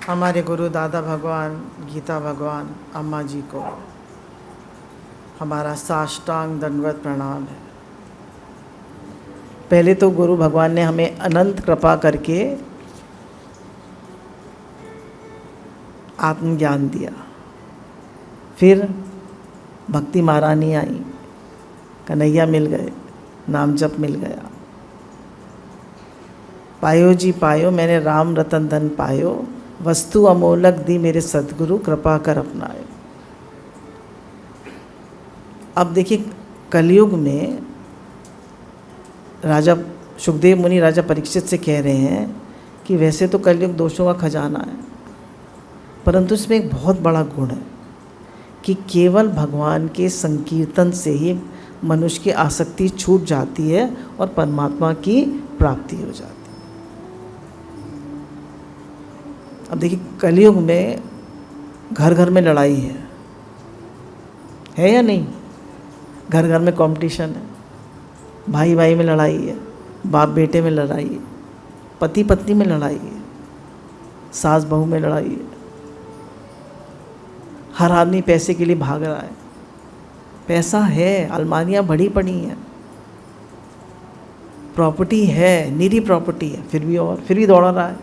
हमारे गुरु दादा भगवान, गीता भगवान, अम्मा जी को हमारा साष्टांग दंडवत प्रणाम है। पहले तो गुरु भगवान ने हमें अनंत कृपा करके आत्मज्ञान दिया, फिर भक्ति महारानी आई, कन्हैया मिल गए, नाम जप मिल गया। पायो जी पायो मैंने राम रतन धन पायो, वस्तु अमोलक दी मेरे सद्गुरु कृपा कर अपनायो। अब देखिए कलयुग में राजा सुखदेव मुनि राजा परीक्षित से कह रहे हैं कि वैसे तो कलयुग दोषों का खजाना है, परंतु इसमें एक बहुत बड़ा गुण है कि केवल भगवान के संकीर्तन से ही मनुष्य की आसक्ति छूट जाती है और परमात्मा की प्राप्ति हो जाती है। अब देखिए कलयुग में घर घर में लड़ाई है या नहीं? घर घर में कंपटीशन है, भाई भाई में लड़ाई है, बाप बेटे में लड़ाई है, पति पत्नी में लड़ाई है, सास बहू में लड़ाई है। हर आदमी पैसे के लिए भाग रहा है। पैसा है, अलमारियाँ भरी पड़ी हैं, प्रॉपर्टी है, निरी प्रॉपर्टी है, फिर भी दौड़ रहा है।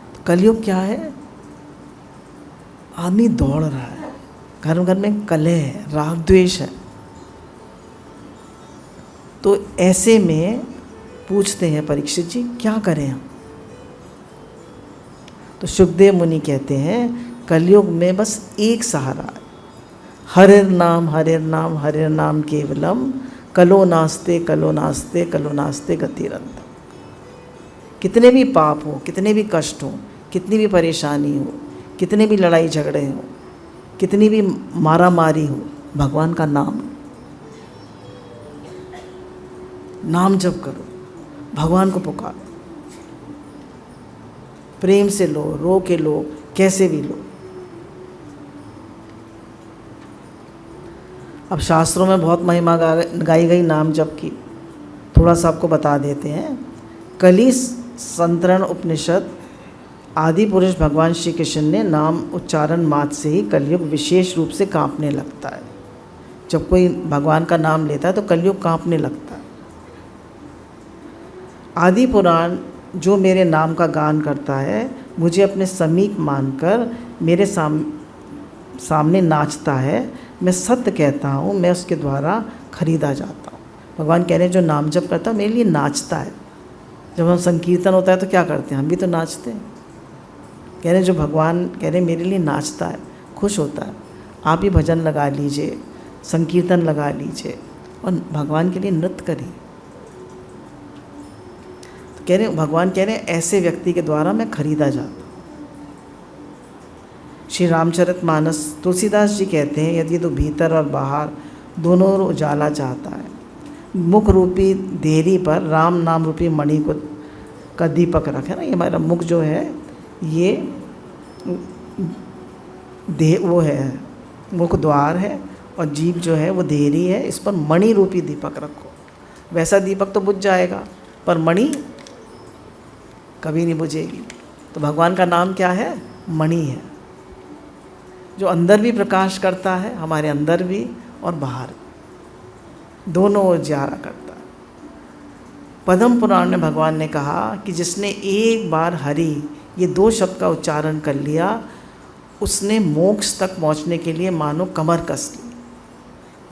तो कलयुग क्या है? आदमी दौड़ रहा है, घर घर में कलह है, राग द्वेष है। तो ऐसे में पूछते हैं परीक्षित जी क्या करें हम? तो सुखदेव मुनि कहते हैं कलयुग में बस एक सहारा है, हरिर नाम हरिर नाम हरिर नाम केवलम, कलो नास्ते कलो नास्ते कलो नास्ते गतिरंत। कितने भी पाप हो, कितने भी कष्ट हो, कितनी भी परेशानी हो, कितने भी लड़ाई झगड़े हो, कितनी भी मारा मारी हो, भगवान का नाम जप करो, भगवान को पुकारो, प्रेम से लो, रो के लो, कैसे भी लो। अब शास्त्रों में बहुत महिमा गाई गई नाम जप की, थोड़ा सा आपको बता देते हैं। कली संतरण उपनिषद आदि पुरुष भगवान श्री कृष्ण ने नाम उच्चारण मात्र से ही कलयुग विशेष रूप से कांपने लगता है। जब कोई भगवान का नाम लेता है तो कलयुग कांपने लगता है। आदि पुराण जो मेरे नाम का गान करता है, मुझे अपने समीप मानकर मेरे सामने नाचता है, मैं सत्य कहता हूँ, मैं उसके द्वारा खरीदा जाता हूँ। भगवान कह रहे हैं जो नाम जप करता है मेरे लिए नाचता है। जब हम संकीर्तन होता है तो क्या करते हैं? हम भी तो नाचते हैं। कह रहे हैं जो भगवान कह रहे हैं मेरे लिए नाचता है, खुश होता है। आप ही भजन लगा लीजिए, संकीर्तन लगा लीजिए और भगवान के लिए नृत्य करिए। तो कह रहे हैं भगवान कह रहे हैं ऐसे व्यक्ति के द्वारा मैं खरीदा जाता हूँ। श्री रामचरितमानस तुलसीदास जी कहते हैं यदि तो भीतर और बाहर दोनों ओर उजाला चाहता है, मुख रूपी देरी पर राम नाम रूपी मणि को का दीपक रखे ना। ये हमारा मुख जो है ये वो है, मुख द्वार है, और जीभ जो है वो देरी है, इस पर मणि रूपी दीपक रखो। वैसा दीपक तो बुझ जाएगा पर मणि कभी नहीं बुझेगी। तो भगवान का नाम क्या है? मणि है, जो अंदर भी प्रकाश करता है, हमारे अंदर भी और बाहर दोनों उजाला करता है। पद्म पुराण में भगवान ने कहा कि जिसने एक बार हरि ये 2 शब्द का उच्चारण कर लिया, उसने मोक्ष तक पहुंचने के लिए मानो कमर कस ली।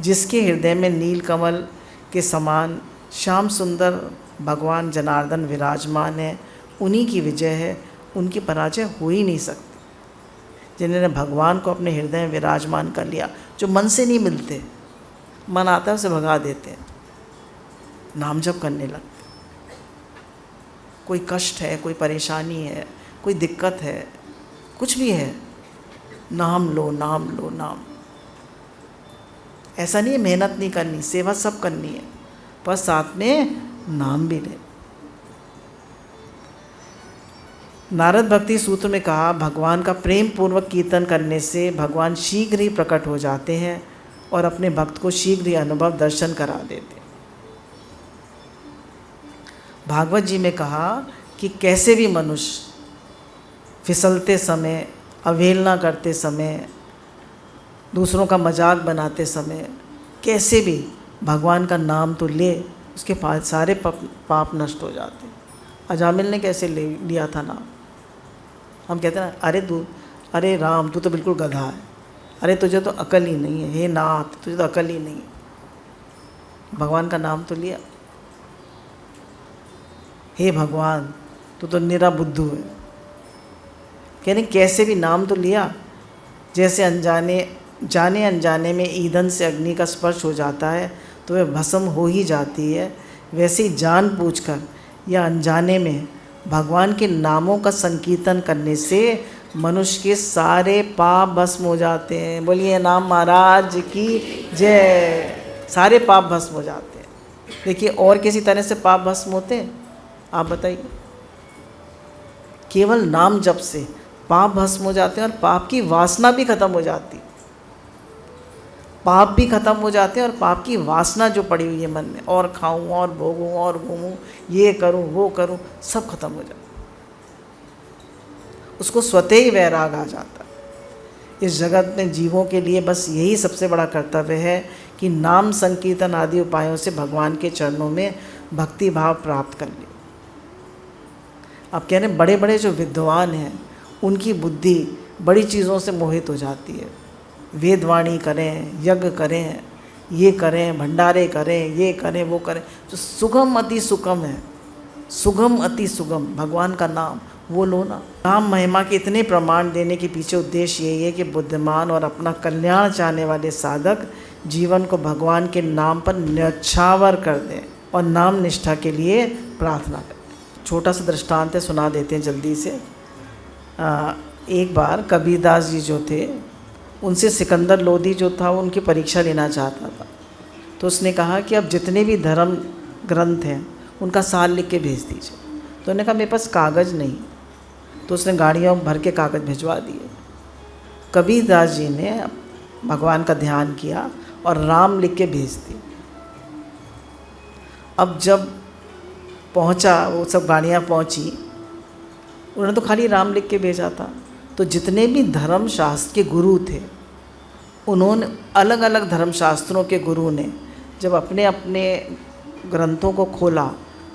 जिसके हृदय में नीलकमल के समान श्याम सुंदर भगवान जनार्दन विराजमान है, उन्हीं की विजय है, उनकी पराजय हो ही नहीं सकती। जिन्होंने भगवान को अपने हृदय में विराजमान कर लिया, जो मन से नहीं मिलते, मन आता है उसे भगा देते हैं, नाम जप करने लगते। कोई कष्ट है, कोई परेशानी है, कोई दिक्कत है, कुछ भी है, नाम लो नाम लो नाम। ऐसा नहीं है मेहनत नहीं करनी, सेवा सब करनी है, पर साथ में नाम भी ले। नारद भक्ति सूत्र में कहा भगवान का प्रेम पूर्वक कीर्तन करने से भगवान शीघ्र ही प्रकट हो जाते हैं और अपने भक्त को शीघ्र ही अनुभव दर्शन करा देते हैं। भागवत जी में कहा कि कैसे भी मनुष्य फिसलते समय, अवहेलना करते समय, दूसरों का मजाक बनाते समय, कैसे भी भगवान का नाम तो ले, उसके सारे पाप नष्ट हो जाते। अजामिल ने कैसे लिया था नाम? हम कहते हैं ना, अरे राम तू तो बिल्कुल गधा है, अरे तुझे तो अकल ही नहीं है, हे नाथ तुझे तो अकल ही नहीं है। भगवान का नाम तो लिया, हे भगवान तू तो निरा बुद्धू है। कहने कैसे भी नाम तो लिया। जैसे जाने अनजाने में ईंधन से अग्नि का स्पर्श हो जाता है तो वह भस्म हो ही जाती है, वैसे ही जान बूझकर या अनजाने में भगवान के नामों का संकीर्तन करने से मनुष्य के सारे पाप भस्म हो जाते हैं। बोलिए नाम महाराज की जय। सारे पाप भस्म हो जाते हैं। देखिए और किसी तरह से पाप भस्म होते हैं? आप बताइए। केवल नाम जप से पाप भस्म हो जाते हैं और पाप की वासना भी खत्म हो जाती है। पाप भी खत्म हो जाते हैं और पाप की वासना जो पड़ी हुई है मन में, और खाऊं और भोगूं और घूमूं, ये करूं वो करूं, सब खत्म हो जाता। उसको स्वतः ही वैराग आ जाता है। इस जगत में जीवों के लिए बस यही सबसे बड़ा कर्तव्य है कि नाम संकीर्तन आदि उपायों से भगवान के चरणों में भक्ति भाव प्राप्त कर ले। अब कह रहे बड़े बड़े जो विद्वान हैं उनकी बुद्धि बड़ी चीज़ों से मोहित हो जाती है। वेदवाणी करें, यज्ञ करें, ये करें, भंडारे करें, ये करें वो करें, जो सुगम अति सुगम है, सुगम अति सुगम भगवान का नाम वो लो ना। नाम महिमा के इतने प्रमाण देने के पीछे उद्देश्य यही है कि बुद्धिमान और अपना कल्याण चाहने वाले साधक जीवन को भगवान के नाम पर न्यौछावर कर दें और नाम निष्ठा के लिए प्रार्थना करें। छोटा सा दृष्टांत है, सुना देते हैं जल्दी से। एक बार कबीरदास जी जो थे, उनसे सिकंदर लोधी जो था वो उनकी परीक्षा लेना चाहता था। तो उसने कहा कि अब जितने भी धर्म ग्रंथ हैं उनका सार लिख के भेज दीजिए। तो उन्होंने कहा मेरे पास कागज़ नहीं। तो उसने गाड़ियों भर के कागज़ भिजवा दिए। कबीरदास जी ने भगवान का ध्यान किया और राम लिख के भेज दी। अब जब पहुंचा, वो सब गाड़ियाँ पहुंची, उन्होंने तो खाली राम लिख के भेजा था। तो जितने भी धर्म शास्त्र के गुरु थे, उन्होंने अलग अलग धर्म शास्त्रों के गुरु ने जब अपने अपने ग्रंथों को खोला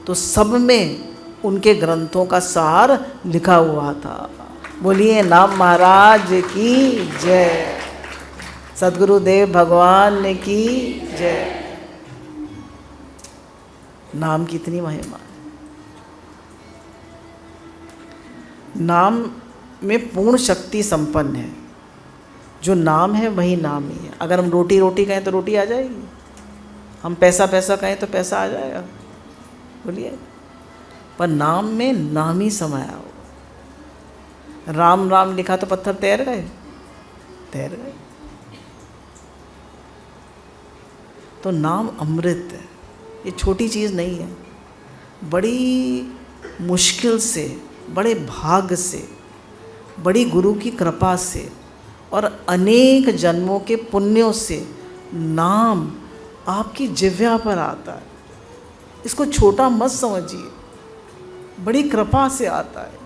तो सब में उनके ग्रंथों का सार लिखा हुआ था। बोलिए नाम महाराज की जय, सद्गुरुदेव भगवान की जय। नाम की इतनी महिमा है। नाम में पूर्ण शक्ति संपन्न है। जो नाम है वही नाम ही है। अगर हम रोटी रोटी कहें तो रोटी आ जाएगी, हम पैसा पैसा कहें तो पैसा आ जाएगा। बोलिए, पर नाम में नाम ही समाया हो। राम राम लिखा तो पत्थर तैर गए, तैर गए। तो नाम अमृत है, ये छोटी चीज़ नहीं है। बड़ी मुश्किल से, बड़े भाग्य से, बड़ी गुरु की कृपा से और अनेक जन्मों के पुण्यों से नाम आपकी जिह्वा पर आता है। इसको छोटा मत समझिए, बड़ी कृपा से आता है।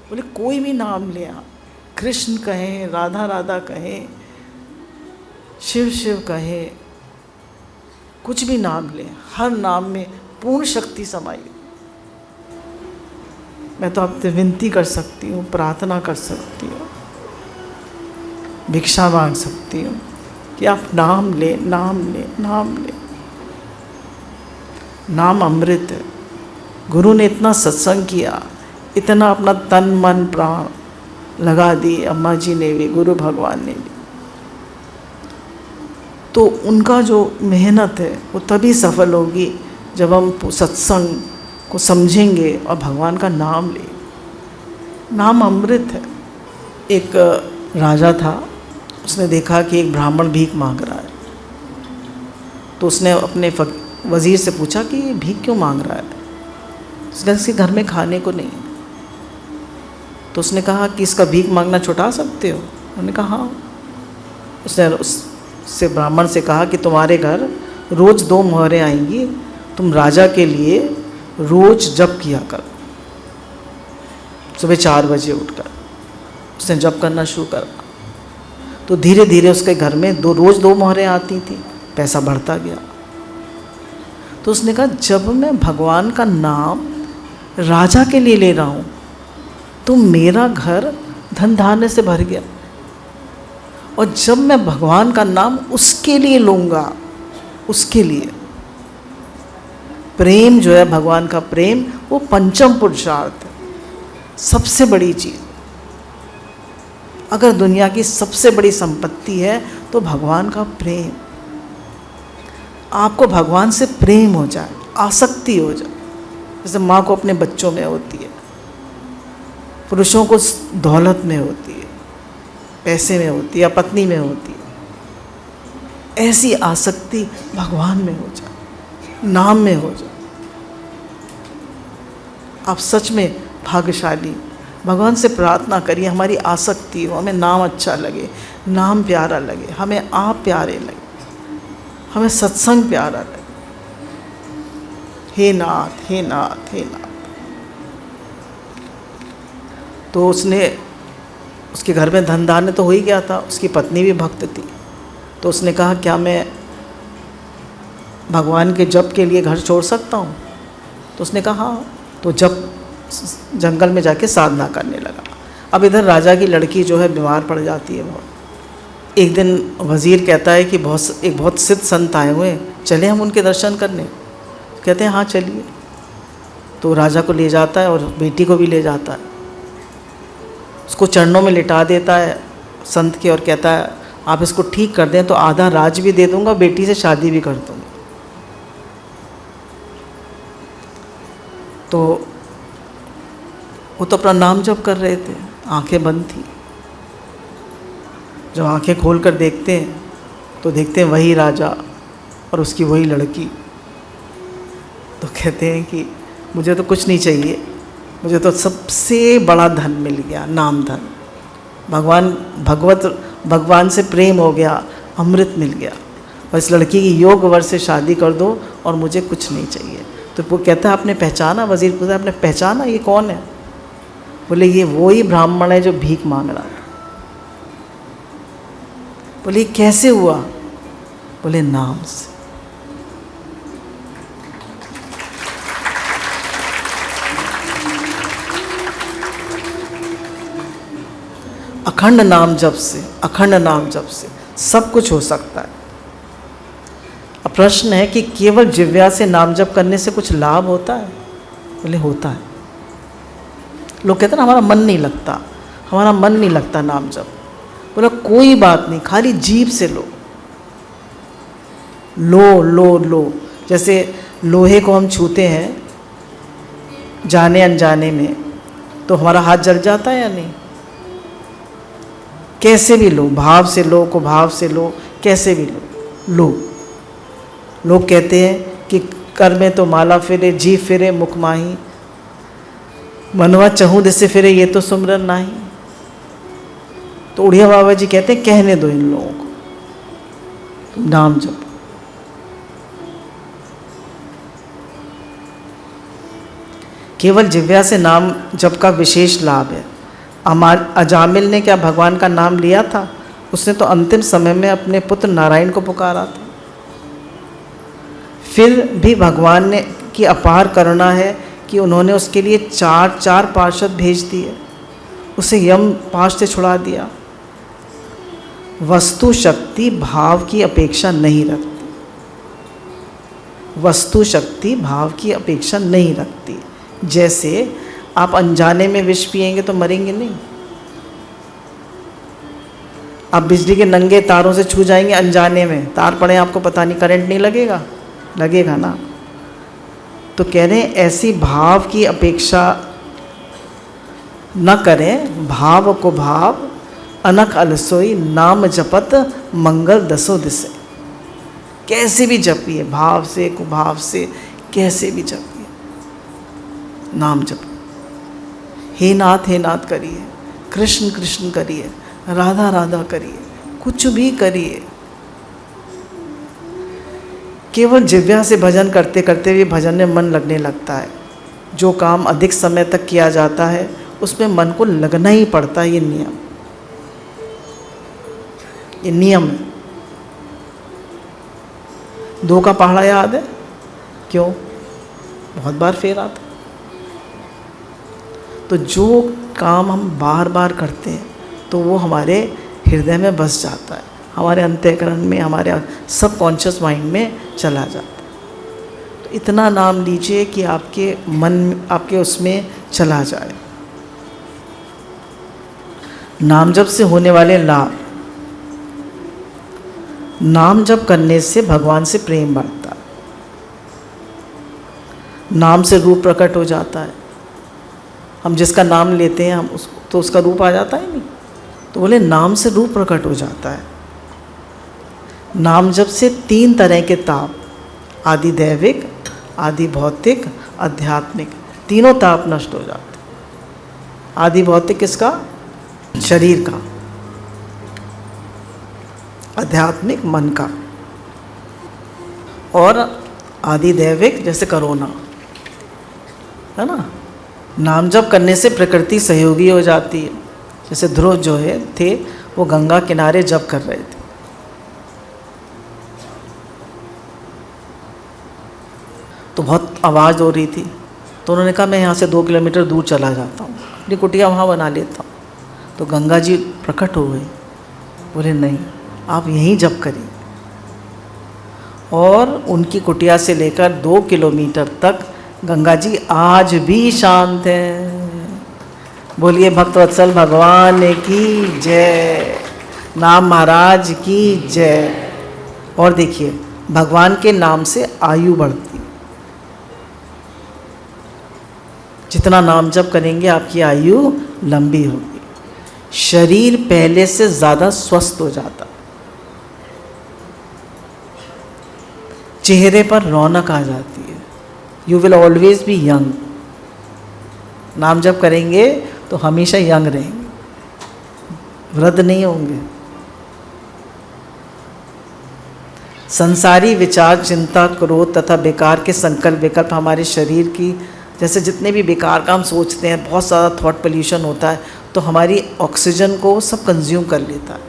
बोले कोई भी नाम ले, आप कृष्ण कहें, राधा राधा कहें, शिव शिव कहें, कुछ भी नाम लें, हर नाम में पूर्ण शक्ति समाई। मैं तो आपसे विनती कर सकती हूँ, प्रार्थना कर सकती हूँ, भिक्षा मांग सकती हूँ कि आप नाम ले, नाम ले, नाम ले। नाम अमृत है। गुरु ने इतना सत्संग किया, इतना अपना तन मन प्राण लगा दिए, अम्मा जी ने भी, गुरु भगवान ने भी। तो उनका जो मेहनत है वो तभी सफल होगी जब हम सत्संग को समझेंगे और भगवान का नाम लें। नाम अमृत है। एक राजा था, उसने देखा कि एक ब्राह्मण भीख मांग रहा है। तो उसने अपने वज़ीर से पूछा कि ये भीख क्यों मांग रहा है। उसने इसके घर में खाने को नहीं। तो उसने कहा कि इसका भीख मांगना छुटा सकते हो। उन्होंने कहा हाँ। उसने उस से ब्राह्मण से कहा कि तुम्हारे घर रोज़ 2 मोहरें आएंगी, तुम राजा के लिए रोज़ जप किया करो। सुबह 4 बजे उठकर उसने जप करना शुरू करा। तो धीरे धीरे उसके घर में रोज़ 2 मोहरें आती थी, पैसा बढ़ता गया। तो उसने कहा जब मैं भगवान का नाम राजा के लिए ले रहा हूँ तो मेरा घर धन धान्य से भर गया, और जब मैं भगवान का नाम उसके लिए लूँगा, उसके लिए प्रेम जो है, भगवान का प्रेम वो पंचम पुरुषार्थ है, सबसे बड़ी चीज़। अगर दुनिया की सबसे बड़ी संपत्ति है तो भगवान का प्रेम। आपको भगवान से प्रेम हो जाए, आसक्ति हो जाए, जैसे माँ को अपने बच्चों में होती है, पुरुषों को दौलत में होती है, पैसे में होती है या पत्नी में होती है, ऐसी आसक्ति भगवान में हो जाए, नाम में हो जाए। आप सच में भाग्यशाली। भगवान से प्रार्थना करिए हमारी आसक्ति हो, हमें नाम अच्छा लगे, नाम प्यारा लगे, हमें आप प्यारे लगे, हमें सत्संग प्यारा लगे। हे नाथ, हे नाथ, हे नाथ। तो उसके घर में धन धान्य तो हो ही गया था, उसकी पत्नी भी भक्त थी। तो उसने कहा क्या मैं भगवान के जप के लिए घर छोड़ सकता हूँ? तो उसने कहा हाँ। तो जब जंगल में जाके साधना करने लगा। अब इधर राजा की लड़की जो है बीमार पड़ जाती है बहुत। एक दिन वज़ीर कहता है कि बहुत सिद्ध संत आए हुए हैं, चले हम उनके दर्शन करने। कहते हैं हाँ चलिए। तो राजा को ले जाता है और बेटी को भी ले जाता है, उसको चरणों में लिटा देता है संत के, और कहता है आप इसको ठीक कर दें तो आधा राज भी दे दूंगा, बेटी से शादी भी कर दूंगा। तो वो तो अपना नाम जप कर रहे थे, आंखें बंद थी। जब आंखें खोल कर देखते हैं तो देखते हैं वही राजा और उसकी वही लड़की। तो कहते हैं कि मुझे तो कुछ नहीं चाहिए, मुझे तो सबसे बड़ा धन मिल गया, नाम धन। भगवान से प्रेम हो गया, अमृत मिल गया, और इस लड़की की योग वर से शादी कर दो और मुझे कुछ नहीं चाहिए। तो वो कहता है आपने पहचाना? वज़ीर पूछा आपने पहचाना ये कौन है? बोले ये वही ब्राह्मण है जो भीख मांग रहा था। बोले कैसे हुआ? बोले नाम से। अखंड नाम जप से, अखंड नाम जप से सब कुछ हो सकता है। अब प्रश्न है कि केवल जिह्वा से नाम जप करने से कुछ लाभ होता है? बोले होता है। लोग कहते हैं ना हमारा मन नहीं लगता, हमारा मन नहीं लगता नाम जप। बोला कोई बात नहीं, खाली जीभ से लो, लो लो लो। जैसे लोहे को हम छूते हैं जाने अनजाने में तो हमारा हाथ जल जाता है या नहीं? कैसे भी लो, भाव से लो, को भाव से लो, कैसे भी लो। लोग कहते हैं कि कर में तो माला फिरे, जीभ फिरे मुख माही, मनवा चहूँ दिसे फिरे ये तो सुमरन नाही। तो उड़िया बाबा जी कहते हैं कहने दो इन लोगों को, नाम जप। केवल जिह्वा से नाम जप का विशेष लाभ है। अजामिल ने क्या भगवान का नाम लिया था? उसने तो अंतिम समय में अपने पुत्र नारायण को पुकारा था। फिर भी भगवान ने की अपार करुणा है कि उन्होंने उसके लिए चार पार्षद भेज दिए, उसे यम पाश से छुड़ा दिया। वस्तु शक्ति भाव की अपेक्षा नहीं रखती, वस्तु शक्ति भाव की अपेक्षा नहीं रखती। जैसे आप अनजाने में विष पिएंगे तो मरेंगे नहीं। आप बिजली के नंगे तारों से छू जाएंगे अनजाने में, तार पड़े आपको पता नहीं, करंट नहीं लगेगा? लगेगा ना। तो कह रहे हैं ऐसी भाव की अपेक्षा न करें, भाव को भाव अनक अलसोई, नाम जपत मंगल दसो दिसे। कैसे भी जपिए, भाव से कुभाव से कैसे भी जपिए, नाम जप। हे नाथ करिए, कृष्ण कृष्ण करिए, राधा राधा करिए, कुछ भी करिए, केवल जिह्वा से भजन करते करते भी भजन में मन लगने लगता है। जो काम अधिक समय तक किया जाता है उसमें मन को लगना ही पड़ता है। ये नियम है। 2 का पहाड़ा याद है? क्यों? बहुत बार फेर आता। तो जो काम हम बार बार करते हैं तो वो हमारे हृदय में बस जाता है, हमारे अंतःकरण में, हमारे सबकॉन्शियस माइंड में चला जाता है। तो इतना नाम लीजिए कि आपके मन, आपके उसमें चला जाए। नाम जप से होने वाले लाभ। नाम जप करने से भगवान से प्रेम बढ़ता है। नाम से रूप प्रकट हो जाता है। हम जिसका नाम लेते हैं हम उसको, तो उसका रूप आ जाता है नहीं। तो बोले नाम से रूप प्रकट हो जाता है। नाम जप से 3 तरह के ताप, आदि दैविक, आदि भौतिक, आध्यात्मिक, तीनों ताप नष्ट हो जाते। आदि भौतिक किसका? शरीर का। आध्यात्मिक मन का। और आदि दैविक जैसे कोरोना है ना। नाम जप करने से प्रकृति सहयोगी हो जाती है। जैसे ध्रुव जो थे वो गंगा किनारे जप कर रहे थे, तो बहुत आवाज़ हो रही थी, तो उन्होंने कहा मैं यहाँ से 2 किलोमीटर दूर चला जाता हूँ, अपनी कुटिया वहाँ बना लेता हूँ। तो गंगा जी प्रकट हो गई, बोले नहीं आप यहीं जप करिए। और उनकी कुटिया से लेकर 2 किलोमीटर तक गंगा जी आज भी शांत हैं। बोलिए भक्तवत्सल भगवान की जय, नाम महाराज की जय। और देखिए भगवान के नाम से आयु बढ़ती। जितना नाम जप करेंगे आपकी आयु लंबी होगी। शरीर पहले से ज़्यादा स्वस्थ हो जाता। चेहरे पर रौनक आ जाती है। You will always be young. नाम जप करेंगे तो हमेशा यंग रहेंगे, वृद्ध नहीं होंगे। संसारी विचार, चिंता, क्रोध तथा बेकार के संकल्प विकल्प हमारे शरीर की, जैसे जितने भी बेकार काम सोचते हैं, बहुत सारा थॉट पोल्यूशन होता है, तो हमारी ऑक्सीजन को सब कंज्यूम कर लेता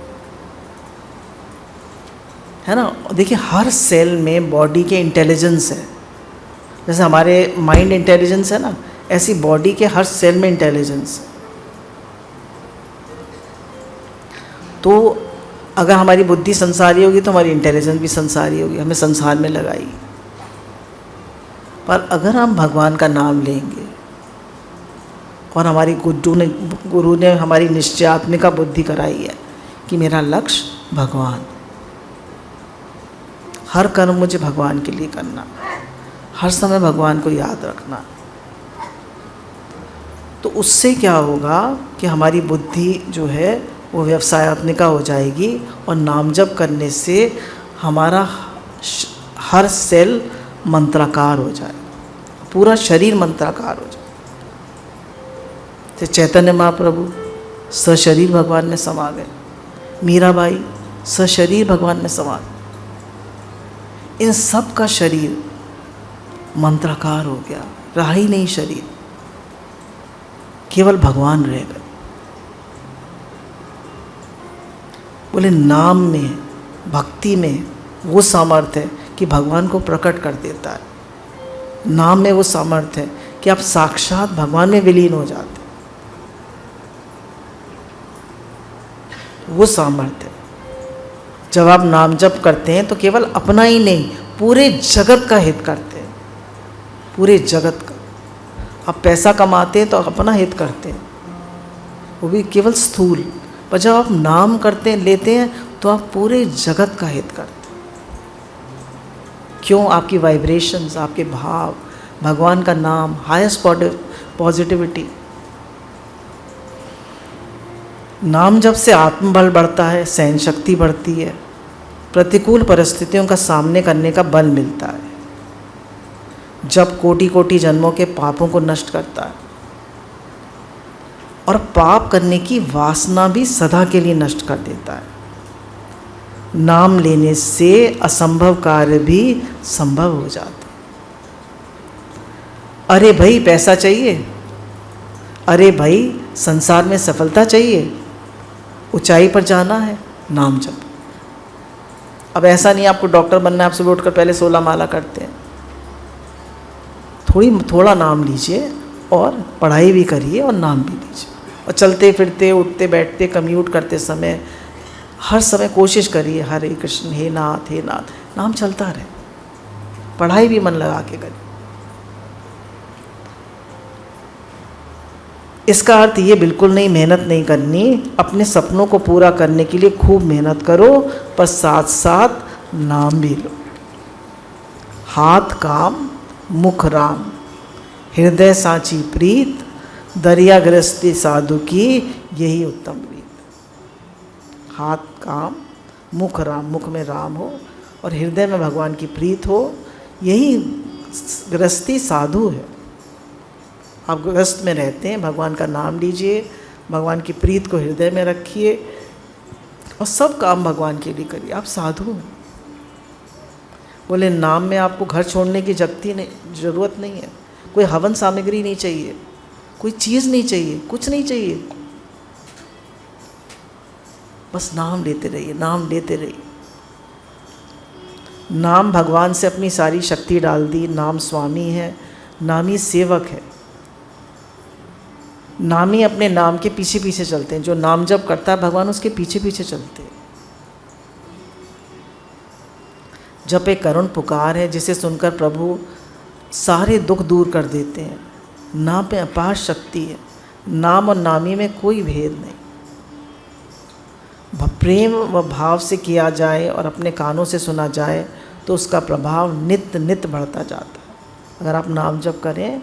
है ना। देखिए हर सेल में बॉडी के इंटेलिजेंस है। जैसे हमारे माइंड इंटेलिजेंस है ना, ऐसी बॉडी के हर सेल में इंटेलिजेंस है। तो अगर हमारी बुद्धि संसारी होगी तो हमारी इंटेलिजेंस भी संसारी होगी, हमें संसार में लगाएगी। पर अगर हम भगवान का नाम लेंगे और हमारी गुरु ने हमारी निश्चयात्मिका बुद्धि कराई है कि मेरा लक्ष्य भगवान, हर कर्म मुझे भगवान के लिए करना, हर समय भगवान को याद रखना, तो उससे क्या होगा कि हमारी बुद्धि जो है वो व्यवसायत्मिका हो जाएगी। और नाम जप करने से हमारा हर सेल मंत्राकार हो जाएगा, पूरा शरीर मंत्राकार हो जाए। तो चैतन्य महाप्रभु सशरीर भगवान में समा गए, मीराबाई सशरीर भगवान में समा गए। इन सब का शरीर मंत्राकार हो गया, रहा ही नहीं शरीर, केवल भगवान रह गए। बोले नाम में, भक्ति में वो सामर्थ्य है कि भगवान को प्रकट कर देता है। नाम में वो सामर्थ्य है कि आप साक्षात भगवान में विलीन हो जाते। वो सामर्थ्य जब आप नाम जप करते हैं तो केवल अपना ही नहीं, पूरे जगत का हित करते हैं, पूरे जगत का। आप पैसा कमाते हैं तो अपना हित करते हैं, वो भी केवल स्थूल। पर जब आप नाम करते हैं, लेते हैं, तो आप पूरे जगत का हित करते हैं। क्यों? आपकी वाइब्रेशंस, आपके भाव, भगवान का नाम, हाईएस्ट पॉजिटिविटी। नाम जप से आत्मबल बढ़ता है, सहन शक्ति बढ़ती है, प्रतिकूल परिस्थितियों का सामने करने का बल मिलता है, जब कोटि कोटि जन्मों के पापों को नष्ट करता है, और पाप करने की वासना भी सदा के लिए नष्ट कर देता है। नाम लेने से असंभव कार्य भी संभव हो जाते। अरे भाई पैसा चाहिए, अरे भाई संसार में सफलता चाहिए, ऊंचाई पर जाना है, नाम जप। अब ऐसा नहीं आपको डॉक्टर बनना है, आप सुबह उठकर पहले 16 माला करते हैं। थोड़ा नाम लीजिए और पढ़ाई भी करिए और नाम भी लीजिए, और चलते फिरते उठते बैठते कम्यूट करते समय हर समय कोशिश करिए हरे कृष्ण हे नाथ हे नाथ, नाम चलता रहे। पढ़ाई भी मन लगा के करिए। इसका अर्थ ये बिल्कुल नहीं मेहनत नहीं करनी, अपने सपनों को पूरा करने के लिए खूब मेहनत करो, पर साथ साथ नाम भी लो। हाथ काम मुख राम, हृदय सांची प्रीत, दरिया गृहस्थी साधु की यही उत्तम रीत। हाथ काम मुख राम, मुख में राम हो और हृदय में भगवान की प्रीत हो, यही गृहस्थी साधु है। आप गृहस्थ में रहते हैं, भगवान का नाम लीजिए, भगवान की प्रीत को हृदय में रखिए और सब काम भगवान के लिए करिए, आप साधु हैं। बोले नाम में आपको घर छोड़ने की ज़रूरत नहीं है, कोई हवन सामग्री नहीं चाहिए, कोई चीज़ नहीं चाहिए, कुछ नहीं चाहिए, बस नाम लेते रहिए, नाम लेते रहिए। नाम भगवान से अपनी सारी शक्ति डाल दी, नाम स्वामी है, नामी सेवक है। नामी अपने नाम के पीछे पीछे चलते हैं, जो नाम जप करता है भगवान उसके पीछे पीछे चलते हैं। जप एक करुण पुकार है जिसे सुनकर प्रभु सारे दुख दूर कर देते हैं। नाम में अपार शक्ति है, नाम और नामी में कोई भेद नहीं। प्रेम व भाव से किया जाए और अपने कानों से सुना जाए तो उसका प्रभाव नित्य नित्य बढ़ता जाता है। अगर आप नाम जप करें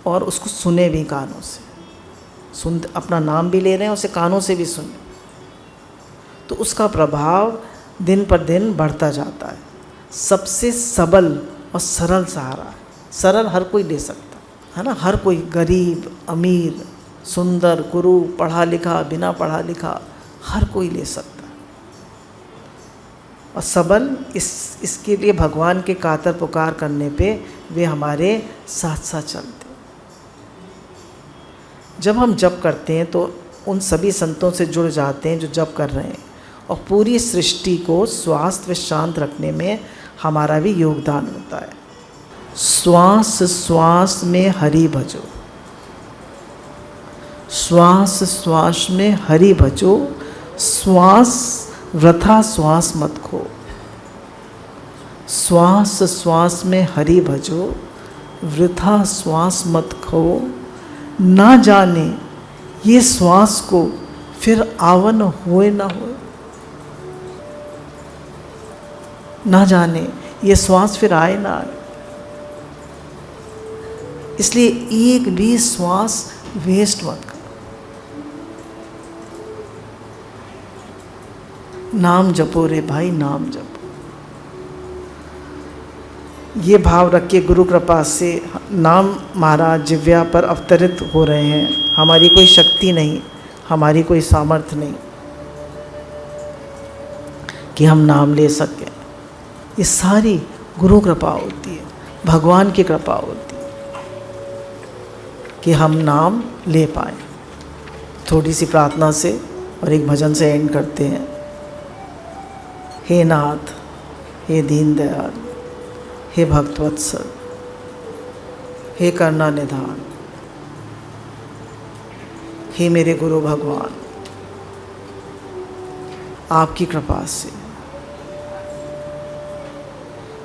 और उसको सुने भी कानों से, अपना नाम भी ले रहे हैं, उसे कानों से भी सुने, तो उसका प्रभाव दिन पर दिन बढ़ता जाता है। सबसे सबल और सरल सहारा है। सरल हर कोई ले सकता है ना, हर कोई, गरीब अमीर सुंदर गुरु पढ़ा लिखा बिना पढ़ा लिखा हर कोई ले सकता है। और सबल इसके लिए भगवान के कातर पुकार करने पे वे हमारे साथ साथ चलते। जब हम जप करते हैं तो उन सभी संतों से जुड़ जाते हैं जो जप कर रहे हैं, और पूरी सृष्टि को स्वास्थ्य व शांत रखने में हमारा भी योगदान होता है। श्वास श्वास में हरि भजो, श्वास श्वास में हरि भजो, श्वास वृथा श्वास मत खो। श्वास श्वास में हरि भजो, वृथा श्वास मत खो। ना जाने ये श्वास को फिर आवन होए ना होए, ना जाने ये श्वास फिर आए ना आए। इसलिए एक भी श्वास वेस्ट मत करो। नाम जपो रे भाई, नाम जपो। ये भाव रख के गुरु कृपा से नाम महाराज जिव्या पर अवतरित हो रहे हैं। हमारी कोई शक्ति नहीं, हमारी कोई सामर्थ्य नहीं कि हम नाम ले सकें। ये सारी गुरु कृपा होती है, भगवान की कृपा होती है कि हम नाम ले पाएँ। थोड़ी सी प्रार्थना से और एक भजन से एंड करते हैं। हे नाथ, हे दीन दयाल, हे भक्तवत्सल, हे करुणा निधान, हे मेरे गुरु भगवान, आपकी कृपा से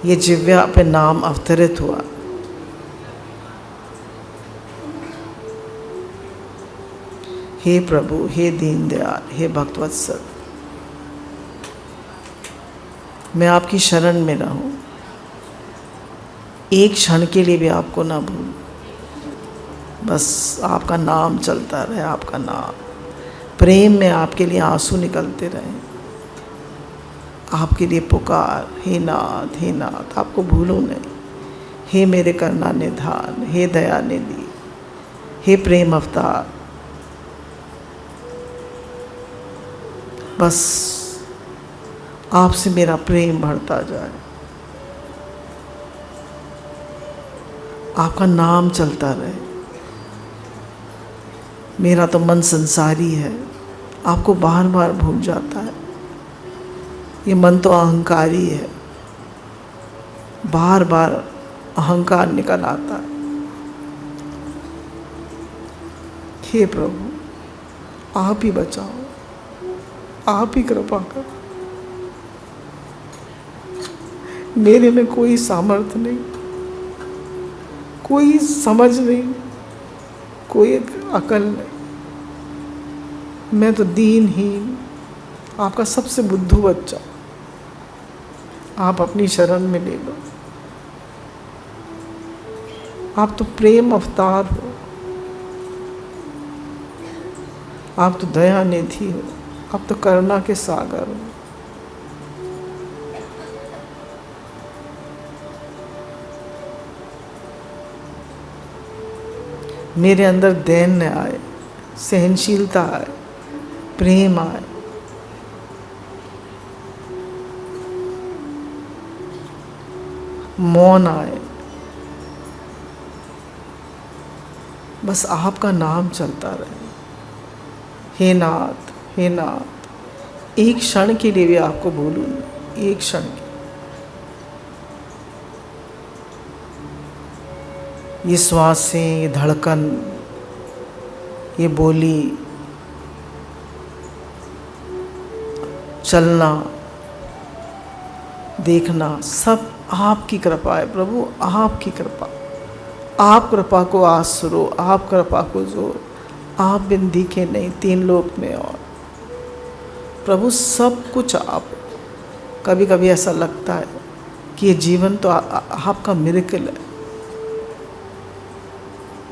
ये जिव्या पे नाम अवतरित हुआ। हे प्रभु, हे दीन दयाल, हे भक्तवत्सल, मैं आपकी शरण में रहूं, एक क्षण के लिए भी आपको ना भूलूं, बस आपका नाम चलता रहे, आपका नाम, प्रेम में आपके लिए आंसू निकलते रहें, आपके लिए पुकार, हे नाथ, हे नाथ, आपको भूलूं नहीं। हे मेरे करुणा निधान, हे दया निधि, हे प्रेम अवतार, बस आपसे मेरा प्रेम बढ़ता जाए, आपका नाम चलता रहे। मेरा तो मन संसारी है, आपको बार बार भूल जाता है। ये मन तो अहंकारी है, बार बार अहंकार निकल आता है। हे प्रभु, आप ही बचाओ, आप ही कृपा करो। मेरे में कोई सामर्थ्य नहीं, कोई समझ नहीं, कोई अकल नहीं। मैं तो दीनहीन, आपका सबसे बुद्धू बच्चा। आप अपनी शरण में ले लो। आप तो प्रेम अवतार हो, आप तो दया निधि हो, आप तो करुणा के सागर हो। मेरे अंदर दैन्य आए, सहनशीलता आए, प्रेम आए। मौन आए। बस आपका नाम चलता रहे। हे नाथ, हे नाथ, एक क्षण के लिए भी आपको भूलूं नहीं, एक क्षण के। ये श्वासें, ये धड़कन, ये बोली, चलना, देखना, सब आपकी कृपा है प्रभु, आपकी कृपा। आप कृपा को आसरो, आप कृपा को जोर। आप बिन दिखे नहीं तीन लोक में और। प्रभु सब कुछ आप। कभी कभी ऐसा लगता है कि ये जीवन तो आपका मिरेकल है।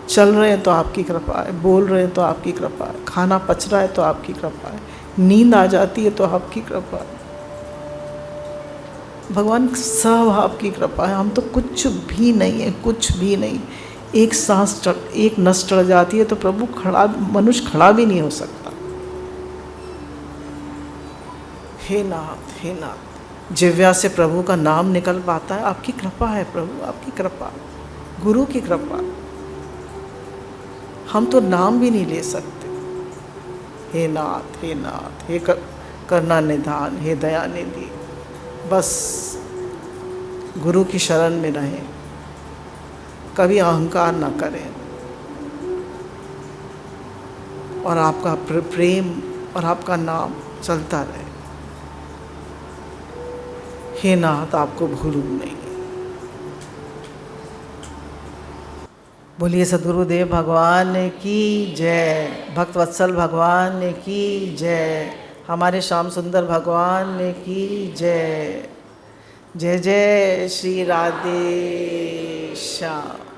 चल रहे हैं तो आपकी कृपा है, बोल रहे हैं तो आपकी कृपा है, खाना पच रहा है तो आपकी कृपा है, नींद आ जाती है तो आपकी कृपा है। भगवान सब आपकी कृपा है। हम तो कुछ भी नहीं है, कुछ भी नहीं। एक सांस एक नस चढ़ जाती है तो प्रभु मनुष्य खड़ा भी नहीं हो सकता। हे नाथ, हे नाथ, जिव्या से प्रभु का नाम निकल पाता है, आपकी कृपा है प्रभु, आपकी कृपा, गुरु की कृपा। हम तो नाम भी नहीं ले सकते। हे नाथ, हे नाथ, हे करुणा निधान, हे दया निधि, बस गुरु की शरण में रहें, कभी अहंकार ना करें, और आपका प्रेम और आपका नाम चलता रहे। हे नाथ, आपको भूलूं नहीं। बोलिए सद्गुरुदेव भगवान की जय, भक्त वत्सल भगवान की जय, हमारे श्याम सुंदर भगवान की जय। जय जय श्री राधे श्याम।